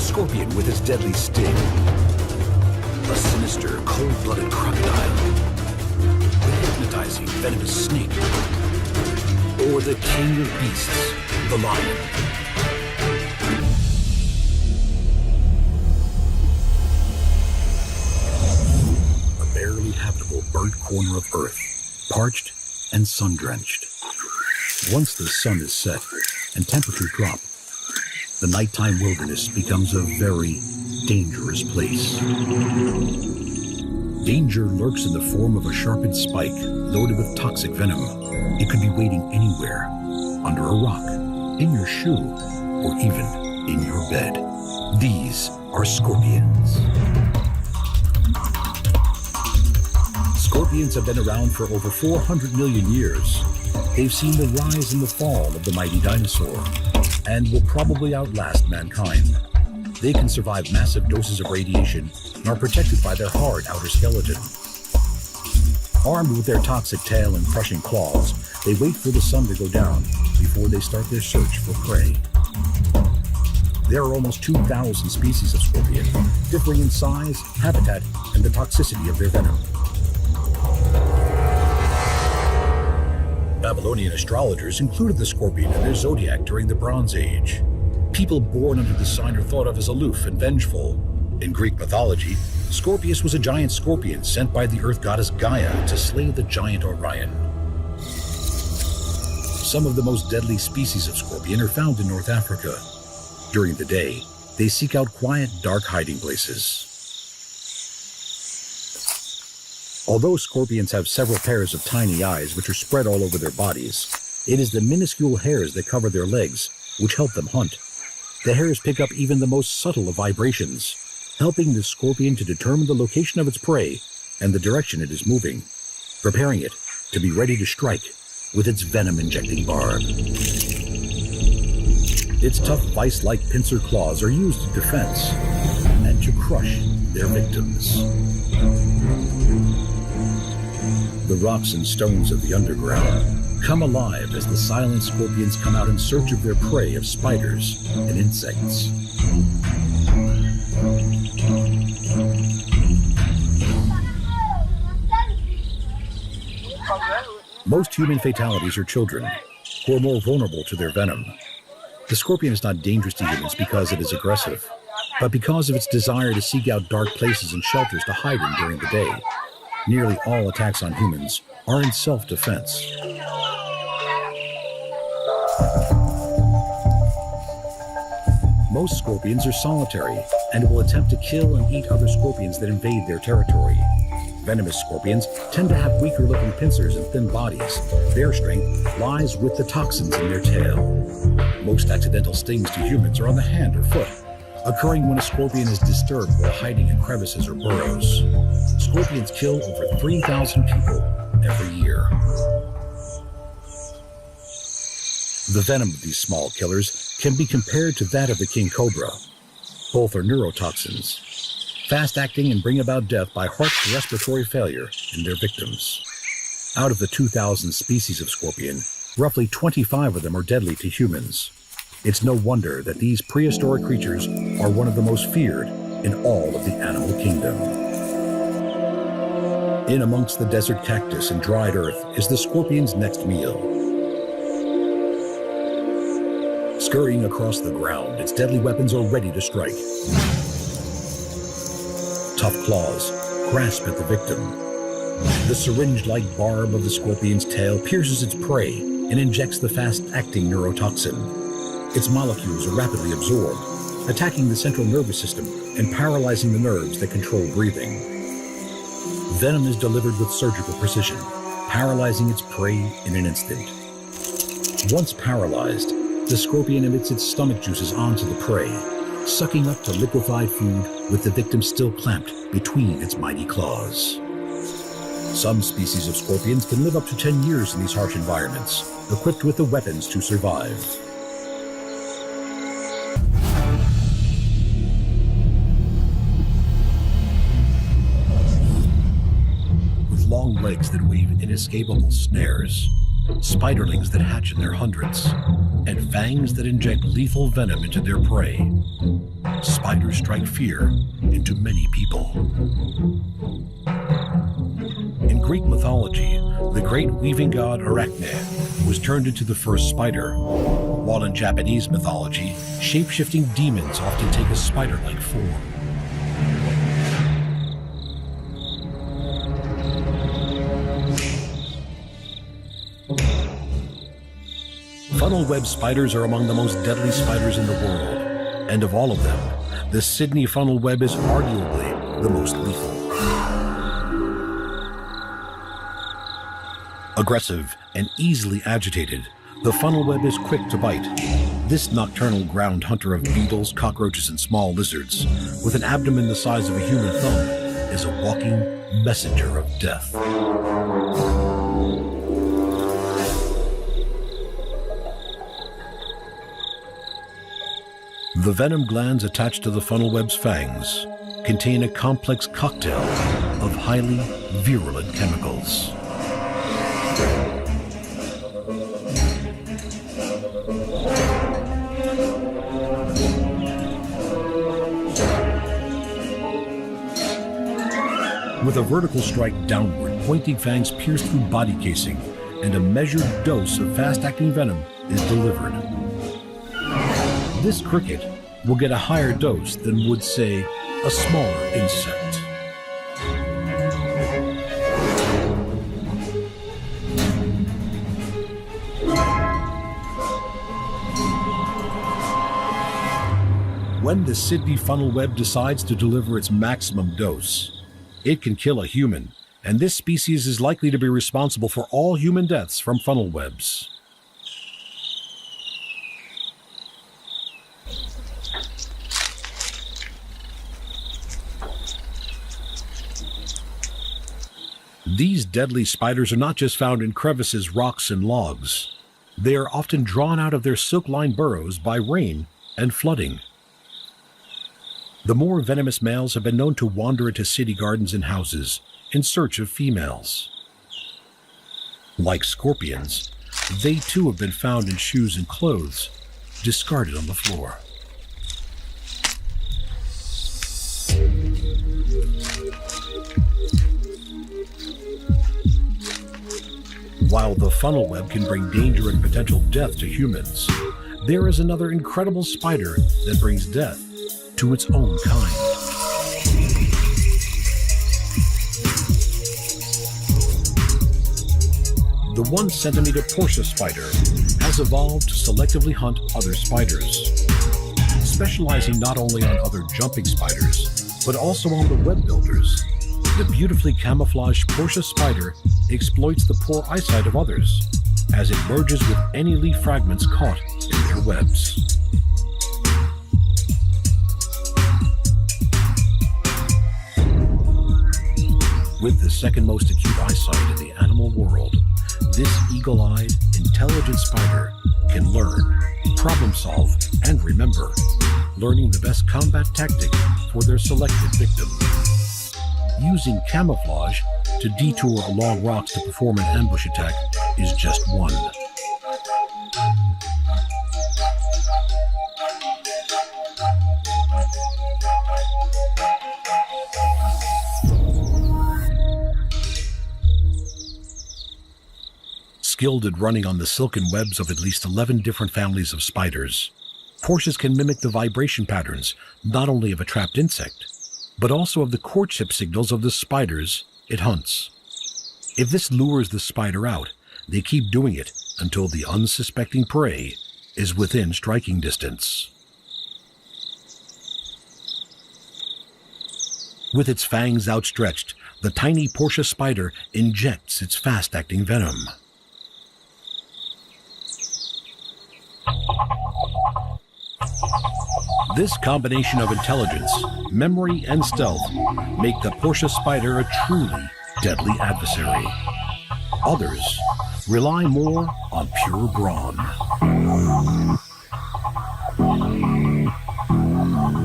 scorpion with its deadly sting. A sinister, cold-blooded crocodile. The hypnotizing, venomous snake. Or the king of beasts, the lion. A barely habitable burnt corner of Earth, parched and sun-drenched. Once the sun is set and temperatures drop, the nighttime wilderness becomes a very dangerous place. Danger lurks in the form of a sharpened spike loaded with toxic venom. It could be waiting anywhere, under a rock, in your shoe, or even in your bed. These are scorpions. Scorpions have been around for over 400 million years. They've seen the rise and the fall of the mighty dinosaur, and will probably outlast mankind. They can survive massive doses of radiation and are protected by their hard outer skeleton. Armed with their toxic tail and crushing claws, they wait for the sun to go down before they start their search for prey. There are almost 2,000 species of scorpion, differing in size, habitat, and the toxicity of their venom. Babylonian astrologers included the scorpion in their zodiac during the Bronze Age. People born under the sign are thought of as aloof and vengeful. In Greek mythology, Scorpius was a giant scorpion sent by the earth goddess Gaia to slay the giant Orion. Some of the most deadly species of scorpion are found in North Africa. During the day, they seek out quiet, dark hiding places. Although scorpions have several pairs of tiny eyes which are spread all over their bodies, it is the minuscule hairs that cover their legs which help them hunt. The hairs pick up even the most subtle of vibrations, helping the scorpion to determine the location of its prey and the direction it is moving, preparing it to be ready to strike with its venom-injecting barb. Its tough vice-like pincer claws are used in defense and to crush their victims. The rocks and stones of the underground come alive as the silent scorpions come out in search of their prey of spiders and insects. Most human fatalities are children, who are more vulnerable to their venom. The scorpion is not dangerous to humans because it is aggressive, but because of its desire to seek out dark places and shelters to hide in during the day. Nearly all attacks on humans are in self-defense. Most scorpions are solitary and will attempt to kill and eat other scorpions that invade their territory. Venomous scorpions tend to have weaker-looking pincers and thin bodies. Their strength lies with the toxins in their tail. Most accidental stings to humans are on the hand or foot, occurring when a scorpion is disturbed while hiding in crevices or burrows. Scorpions kill over 3,000 people every year. The venom of these small killers can be compared to that of the king cobra. Both are neurotoxins, fast-acting and bring about death by heart respiratory failure in their victims. Out of the 2,000 species of scorpion, roughly 25 of them are deadly to humans. It's no wonder that these prehistoric creatures are one of the most feared in all of the animal kingdom. In amongst the desert cactus and dried earth is the scorpion's next meal. Scurrying across the ground, its deadly weapons are ready to strike. Tough claws grasp at the victim. The syringe-like barb of the scorpion's tail pierces its prey and injects the fast-acting neurotoxin. Its molecules are rapidly absorbed, attacking the central nervous system and paralyzing the nerves that control breathing. Venom is delivered with surgical precision, paralyzing its prey in an instant. Once paralyzed, the scorpion emits its stomach juices onto the prey, sucking up to liquefied food with the victim still clamped between its mighty claws. Some species of scorpions can live up to 10 years in these harsh environments, equipped with the weapons to survive. With long legs that weave inescapable snares, spiderlings that hatch in their hundreds, and fangs that inject lethal venom into their prey, spiders strike fear into many people. In Greek mythology, the great weaving god Arachne was turned into the first spider, while in Japanese mythology, shape-shifting demons often take a spider-like form. Funnel web spiders are among the most deadly spiders in the world, and of all of them, the Sydney funnel web is arguably the most lethal. Aggressive and easily agitated, the funnel web is quick to bite. This nocturnal ground hunter of beetles, cockroaches, and small lizards, with an abdomen the size of a human thumb, is a walking messenger of death. The venom glands attached to the funnel web's fangs contain a complex cocktail of highly virulent chemicals. With a vertical strike downward, pointing fangs pierce through body casing, and a measured dose of fast-acting venom is delivered. This cricket will get a higher dose than would, say, a smaller insect. When the Sydney funnel web decides to deliver its maximum dose, it can kill a human, and this species is likely to be responsible for all human deaths from funnel webs. These deadly spiders are not just found in crevices, rocks, and logs. They are often drawn out of their silk-lined burrows by rain and flooding. The more venomous males have been known to wander into city gardens and houses in search of females. Like scorpions, they too have been found in shoes and clothes, discarded on the floor. While the funnel web can bring danger and potential death to humans, there is another incredible spider that brings death to its own kind. The 1 centimeter Portia spider has evolved to selectively hunt other spiders, specializing not only on other jumping spiders, but also on the web builders. The beautifully camouflaged Portia spider exploits the poor eyesight of others as it merges with any leaf fragments caught in their webs. With the second most acute eyesight in the animal world, this eagle-eyed, intelligent spider can learn, problem solve, and remember, learning the best combat tactic for their selected victim. Using camouflage to detour along rocks to perform an ambush attack is just one. Skilled at running on the silken webs of at least 11 different families of spiders, Portias can mimic the vibration patterns not only of a trapped insect, but also of the courtship signals of the spiders it hunts. If this lures the spider out, they keep doing it until the unsuspecting prey is within striking distance. With its fangs outstretched, the tiny Portia spider injects its fast-acting venom. This combination of intelligence, memory, and stealth make the Portia spider a truly deadly adversary. Others rely more on pure brawn.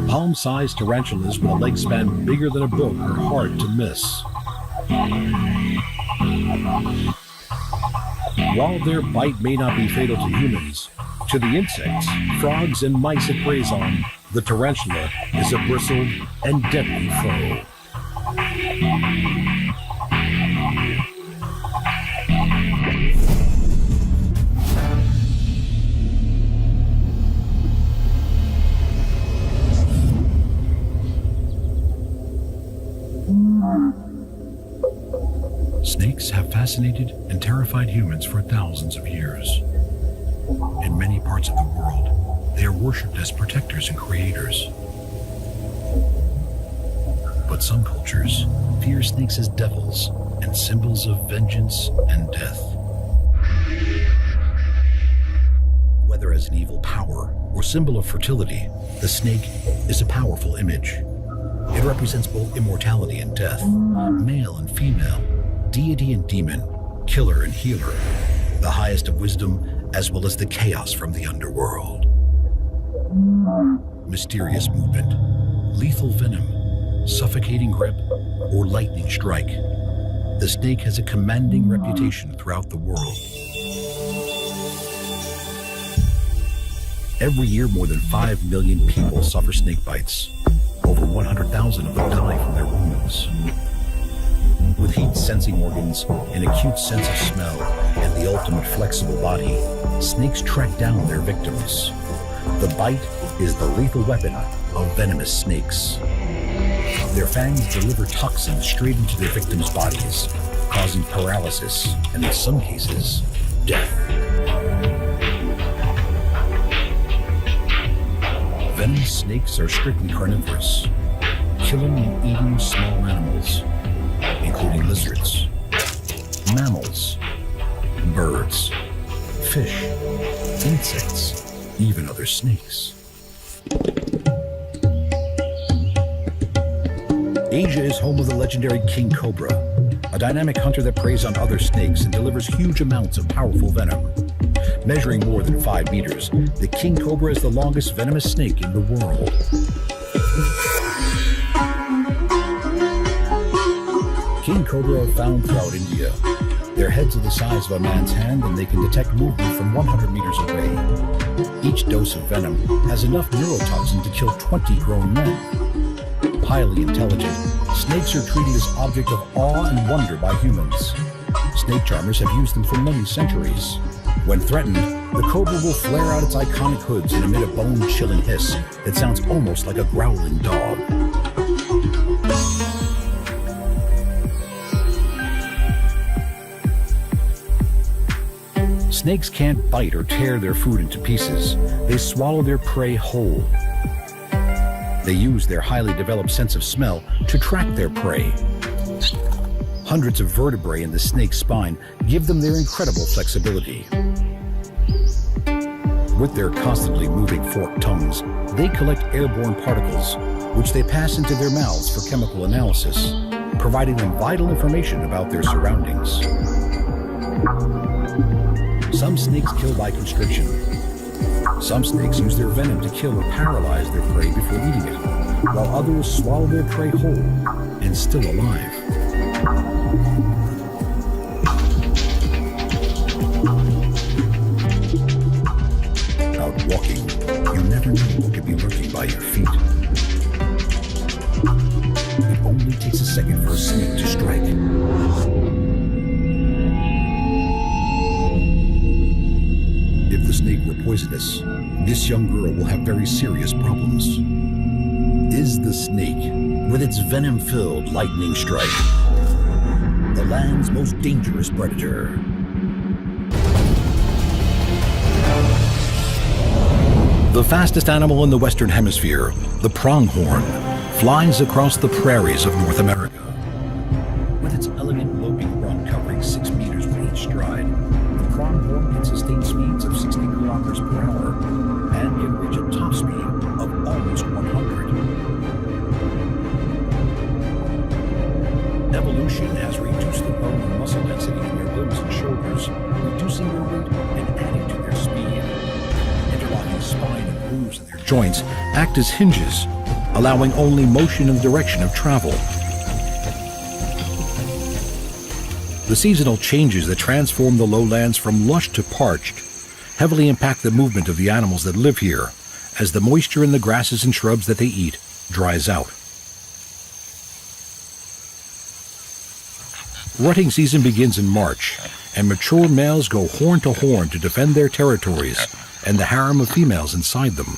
Palm-sized tarantulas with a leg span bigger than a book are hard to miss. While their bite may not be fatal to humans, to the insects, frogs, and mice it preys on, The tarantula is a bristled and deadly foe. Snakes have fascinated and terrified humans for thousands of years. In many parts of the world, they are worshipped as protectors and creators. But some cultures fear snakes as devils and symbols of vengeance and death. Whether as an evil power or symbol of fertility, the snake is a powerful image. It represents both immortality and death, male and female, deity and demon, killer and healer, the highest of wisdom as well as the chaos from the underworld. Mysterious movement, lethal venom, suffocating grip, or lightning strike. The snake has a commanding reputation throughout the world. Every year, more than 5 million people suffer snake bites. Over 100,000 of them die from their wounds. With heat-sensing organs, an acute sense of smell, and the ultimate flexible body, snakes track down their victims. The bite is the lethal weapon of venomous snakes. Their fangs deliver toxins straight into their victims' bodies, causing paralysis and, in some cases, death. Venomous snakes are strictly carnivorous, killing and eating small animals, including lizards, mammals, birds, fish, insects, even other snakes. Asia is home of the legendary king cobra, a dynamic hunter that preys on other snakes and delivers huge amounts of powerful venom. Measuring more than 5 meters, the king cobra is the longest venomous snake in the world. King cobra are found throughout India. Their heads are the size of a man's hand and they can detect movement from 100 meters away. Each dose of venom has enough neurotoxin to kill 20 grown men. Highly intelligent, snakes are treated as object of awe and wonder by humans. Snake charmers have used them for many centuries. When threatened, the cobra will flare out its iconic hoods and emit a bone-chilling hiss that sounds almost like a growling dog. Snakes can't bite or tear their food into pieces. They swallow their prey whole. They use their highly developed sense of smell to track their prey. Hundreds of vertebrae in the snake's spine give them their incredible flexibility. With their constantly moving forked tongues, they collect airborne particles, which they pass into their mouths for chemical analysis, providing them vital information about their surroundings. Some snakes kill by constriction. Some snakes use their venom to kill or paralyze their prey before eating it, while others swallow their prey whole and still alive. Out walking, you never know what could be lurking by your feet. It only takes a second for a snake to strike. If the snake were poisonous, this young girl will have very serious problems. Is the snake, with its venom-filled lightning strike, the land's most dangerous predator? The fastest animal in the Western Hemisphere, the pronghorn, flies across the prairies of North America. With its elegant loping run covering 6 meters with each stride, the pronghorn can sustain speeds of 60 kilometers per hour and can reach a top speed of almost 100. Evolution has reduced the bone and muscle density in their limbs and shoulders, reducing their weight and adding to their speed. Interlocking spine and grooves in their joints act as hinges, allowing only motion in the direction of travel. The seasonal changes that transform the lowlands from lush to parched heavily impact the movement of the animals that live here, as the moisture in the grasses and shrubs that they eat dries out. Rutting season begins in March, and mature males go horn to horn to defend their territories and the harem of females inside them.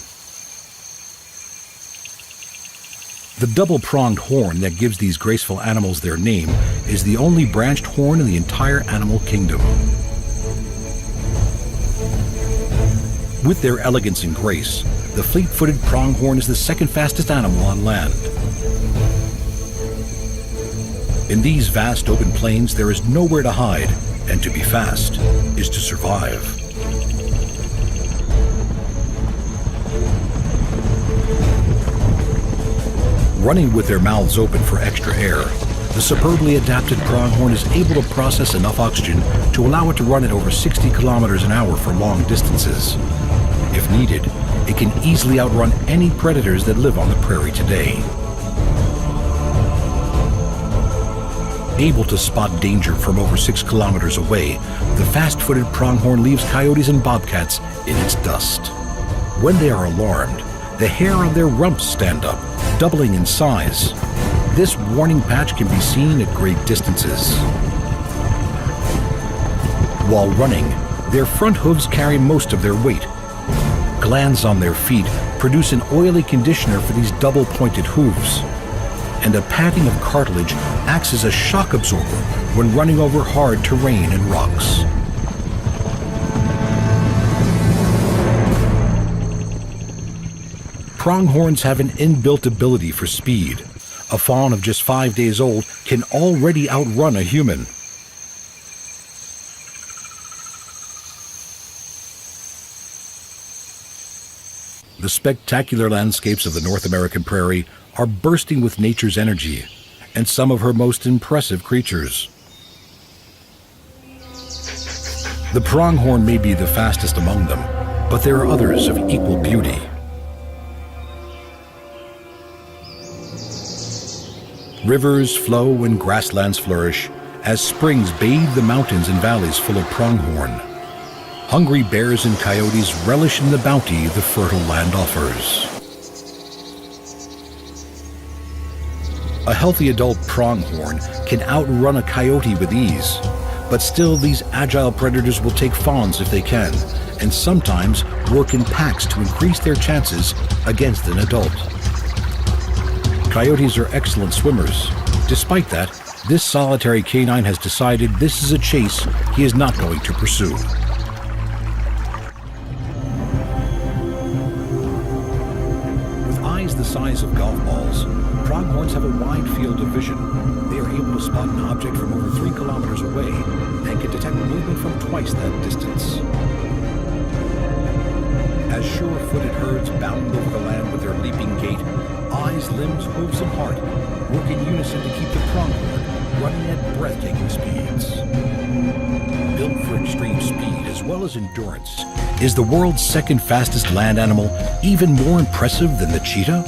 The double-pronged horn that gives these graceful animals their name is the only branched horn in the entire animal kingdom. With their elegance and grace, the fleet-footed pronghorn is the second fastest animal on land. In these vast open plains, there is nowhere to hide, and to be fast is to survive. Running with their mouths open for extra air, the superbly adapted pronghorn is able to process enough oxygen to allow it to run at over 60 kilometers an hour for long distances. If needed, it can easily outrun any predators that live on the prairie today. Able to spot danger from over 6 kilometers away, the fast-footed pronghorn leaves coyotes and bobcats in its dust. When they are alarmed, the hair on their rumps stand up, doubling in size. This warning patch can be seen at great distances. While running, their front hooves carry most of their weight. Glands on their feet produce an oily conditioner for these double-pointed hooves, and a padding of cartilage acts as a shock absorber when running over hard terrain and rocks. Pronghorns have an inbuilt ability for speed. A fawn of just 5 days old can already outrun a human. The spectacular landscapes of the North American prairie are bursting with nature's energy and some of her most impressive creatures. The pronghorn may be the fastest among them, but there are others of equal beauty. Rivers flow and grasslands flourish as springs bathe the mountains and valleys full of pronghorn. Hungry bears and coyotes relish in the bounty the fertile land offers. A healthy adult pronghorn can outrun a coyote with ease, but still these agile predators will take fawns if they can, and sometimes work in packs to increase their chances against an adult. Coyotes are excellent swimmers. Despite that, this solitary canine has decided this is a chase he is not going to pursue. With eyes the size of golf balls, pronghorns have a wide field of vision. They are able to spot an object from over 3 kilometers away and can detect movement from twice that distance. As sure-footed herds bound over the land with their leaping gait, eyes, limbs, hooves, and heart work in unison to keep the pronghorn running at breathtaking speeds. Built for extreme speed as well as endurance, is the world's second fastest land animal even more impressive than the cheetah?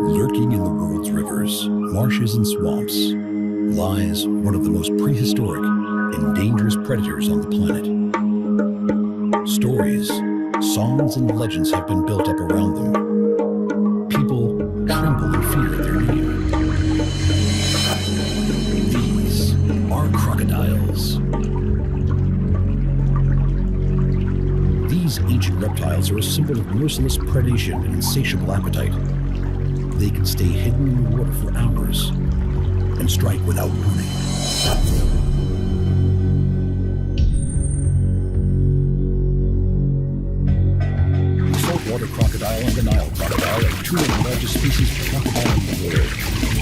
Lurking in the world's rivers, marshes, and swamps lies one of the most prehistoric and dangerous predators on the planet. Stories, songs, and legends have been built up around them. People tremble in fear at their name. These are crocodiles. These ancient reptiles are a symbol of merciless predation and insatiable appetite. They can stay hidden in the water for hours and strike without warning. The saltwater crocodile and the Nile crocodile are two of the largest species of crocodile in the world,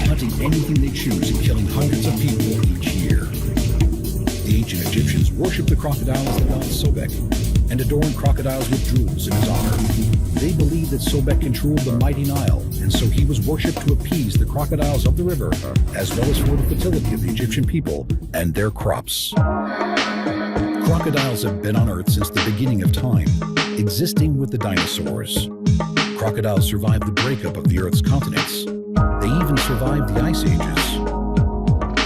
hunting anything they choose and killing hundreds of people each year. The ancient Egyptians worshipped the crocodile as the god Sobek and adorned crocodiles with jewels in his honor. They believed that Sobek controlled the mighty Nile, and so he was worshipped to appease the crocodiles of the river, as well as for the fertility of the Egyptian people and their crops. Crocodiles have been on Earth since the beginning of time, existing with the dinosaurs. Crocodiles survived the breakup of the Earth's continents. They even survived the ice ages.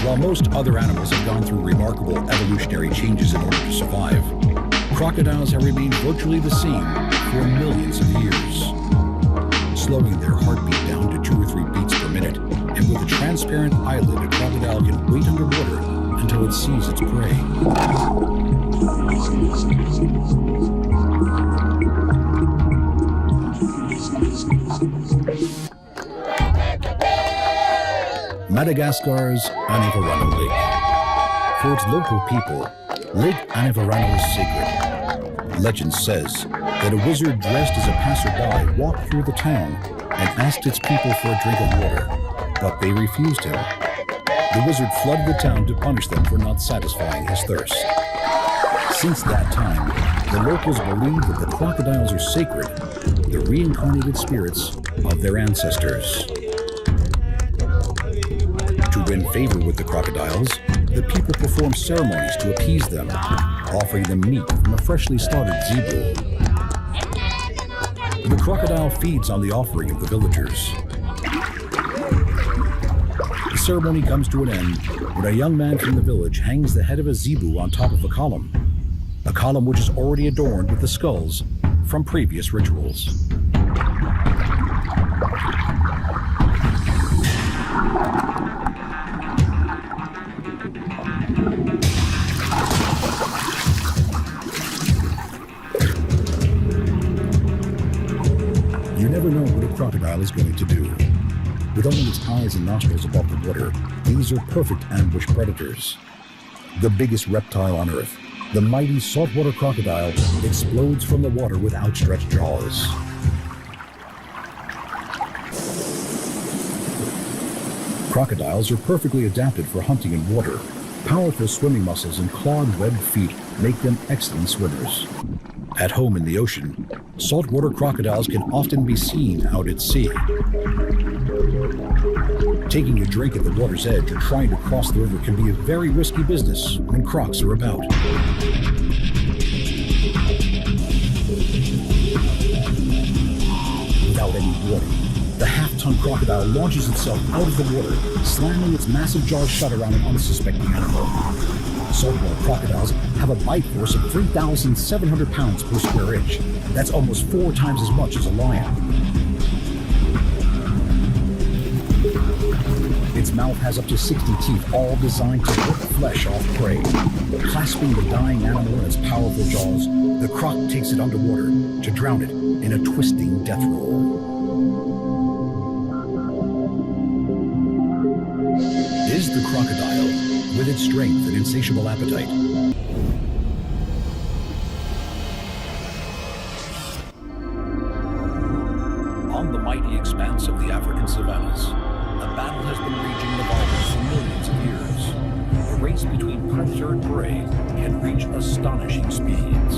While most other animals have gone through remarkable evolutionary changes in order to survive, crocodiles have remained virtually the same for millions of years. Slowing their heartbeat down to 2 or 3 beats per minute, and with a transparent eyelid, a crocodile can wait underwater until it sees its prey. Madagascar's Anivarano Lake. For its local people, Lake Anivarano is sacred. Legend says that a wizard dressed as a passerby walked through the town and asked its people for a drink of water, but they refused him. The wizard flooded the town to punish them for not satisfying his thirst. Since that time, the locals believe that the crocodiles are sacred, the reincarnated spirits of their ancestors. To win favor with the crocodiles, the people perform ceremonies to appease them, offering them meat from a freshly slaughtered zebu. The crocodile feeds on the offering of the villagers. The ceremony comes to an end when a young man from the village hangs the head of a zebu on top of a column which is already adorned with the skulls from previous rituals. You never know what a crocodile is going to do. With only its eyes and nostrils above the water, these are perfect ambush predators. The biggest reptile on Earth, the mighty saltwater crocodile, explodes from the water with outstretched jaws. Crocodiles are perfectly adapted for hunting in water. Powerful swimming muscles and clawed webbed feet make them excellent swimmers. At home in the ocean, saltwater crocodiles can often be seen out at sea. Taking a drink at the water's edge or trying to cross the river can be a very risky business when crocs are about. Without any warning, the half-ton crocodile launches itself out of the water, slamming its massive jaws shut around an unsuspecting animal. Saltwater crocodiles have a bite force of 3,700 pounds per square inch. That's almost 4 times as much as a lion. Its mouth has up to 60 teeth, all designed to rip flesh off prey. Clasping the dying animal in its powerful jaws, the croc takes it underwater to drown it in a twisting death roll. Is the crocodile, with its strength and insatiable appetite, on the mighty expanse of the African savannas, a battle has been raging in the violence for millions of years. The race between predator and prey can reach astonishing speeds.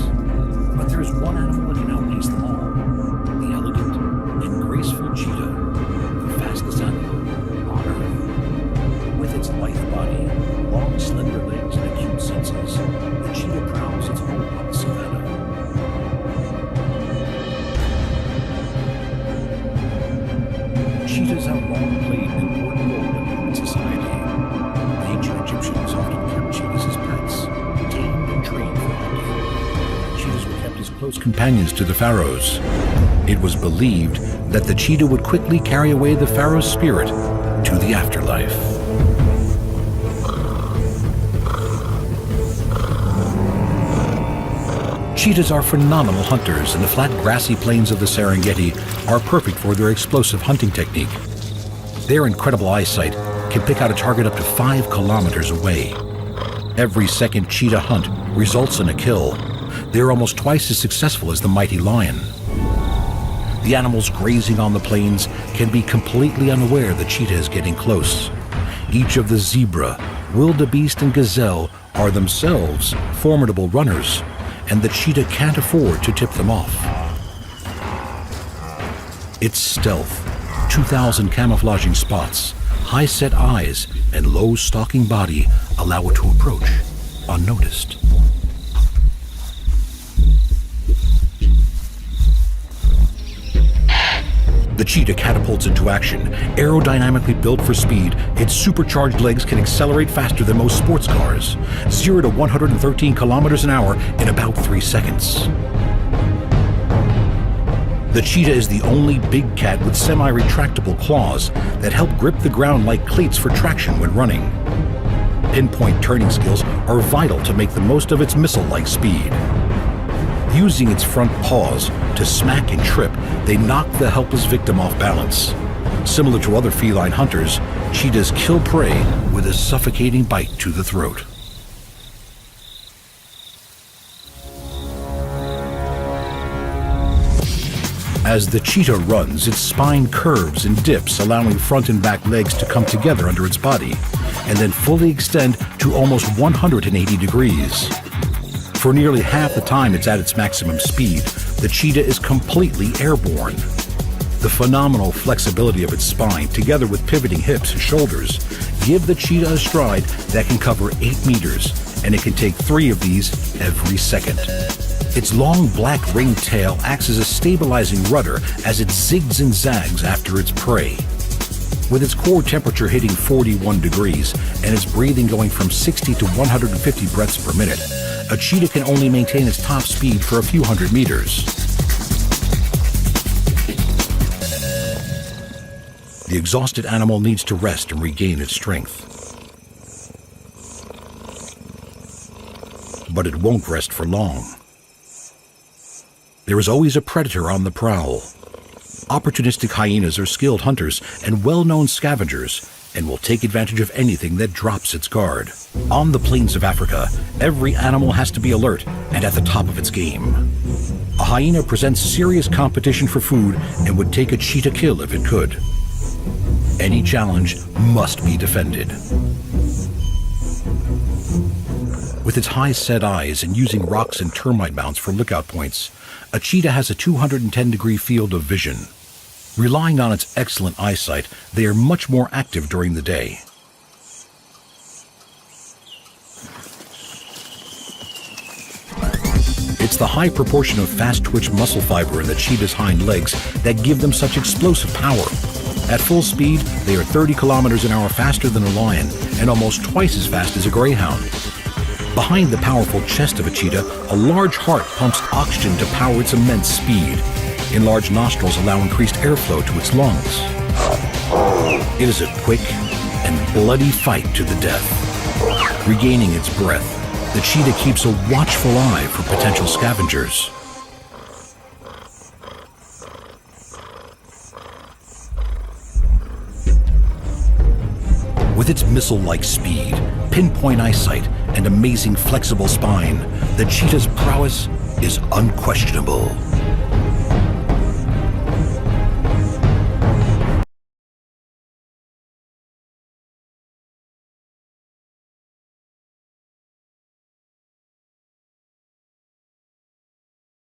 But there's one animal that can outpace them all: the elegant and graceful cheetah, the fastest animal on Earth. With its lithe body, long slender legs, and acute senses, the cheetah prowls its home on the savannah. Cheetahs have long played an important role in human society. The ancient Egyptians often kept cheetahs as pets, tamed and trained for hunting. Cheetahs were kept as close companions to the pharaohs. It was believed that the cheetah would quickly carry away the pharaoh's spirit to the afterlife. Cheetahs are phenomenal hunters, and the flat grassy plains of the Serengeti are perfect for their explosive hunting technique. Their incredible eyesight can pick out a target up to 5 kilometers away. Every second cheetah hunt results in a kill. They're almost twice as successful as the mighty lion. The animals grazing on the plains can be completely unaware the cheetah is getting close. Each of the zebra, wildebeest, and gazelle are themselves formidable runners, and the cheetah can't afford to tip them off. Its stealth, 2,000 camouflaging spots, high-set eyes, and low stalking body allow it to approach unnoticed. The cheetah catapults into action. Aerodynamically built for speed, its supercharged legs can accelerate faster than most sports cars, 0 to 113 kilometers an hour in about 3 seconds. The cheetah is the only big cat with semi-retractable claws that help grip the ground like cleats for traction when running. Pinpoint turning skills are vital to make the most of its missile-like speed. Using its front paws to smack and trip, they knock the helpless victim off balance. Similar to other feline hunters, cheetahs kill prey with a suffocating bite to the throat. As the cheetah runs, its spine curves and dips, allowing front and back legs to come together under its body, and then fully extend to almost 180 degrees. For nearly half the time it's at its maximum speed, the cheetah is completely airborne. The phenomenal flexibility of its spine, together with pivoting hips and shoulders, give the cheetah a stride that can cover 8 meters, and it can take 3 of these every second. Its long black ringed tail acts as a stabilizing rudder as it zigs and zags after its prey. With its core temperature hitting 41 degrees and its breathing going from 60 to 150 breaths per minute, a cheetah can only maintain its top speed for a few hundred meters. The exhausted animal needs to rest and regain its strength. But it won't rest for long. There is always a predator on the prowl. Opportunistic hyenas are skilled hunters and well-known scavengers, and will take advantage of anything that drops its guard. On the plains of Africa, every animal has to be alert and at the top of its game. A hyena presents serious competition for food and would take a cheetah kill if it could. Any challenge must be defended. With its high-set eyes and using rocks and termite mounds for lookout points, a cheetah has a 210-degree field of vision. Relying on its excellent eyesight, they are much more active during the day. It's the high proportion of fast-twitch muscle fiber in the cheetah's hind legs that give them such explosive power. At full speed, they are 30 kilometers an hour faster than a lion and almost twice as fast as a greyhound. Behind the powerful chest of a cheetah, a large heart pumps oxygen to power its immense speed. Enlarged nostrils allow increased airflow to its lungs. It is a quick and bloody fight to the death. Regaining its breath, the cheetah keeps a watchful eye for potential scavengers. With its missile-like speed, pinpoint eyesight, and amazing flexible spine, the cheetah's prowess is unquestionable.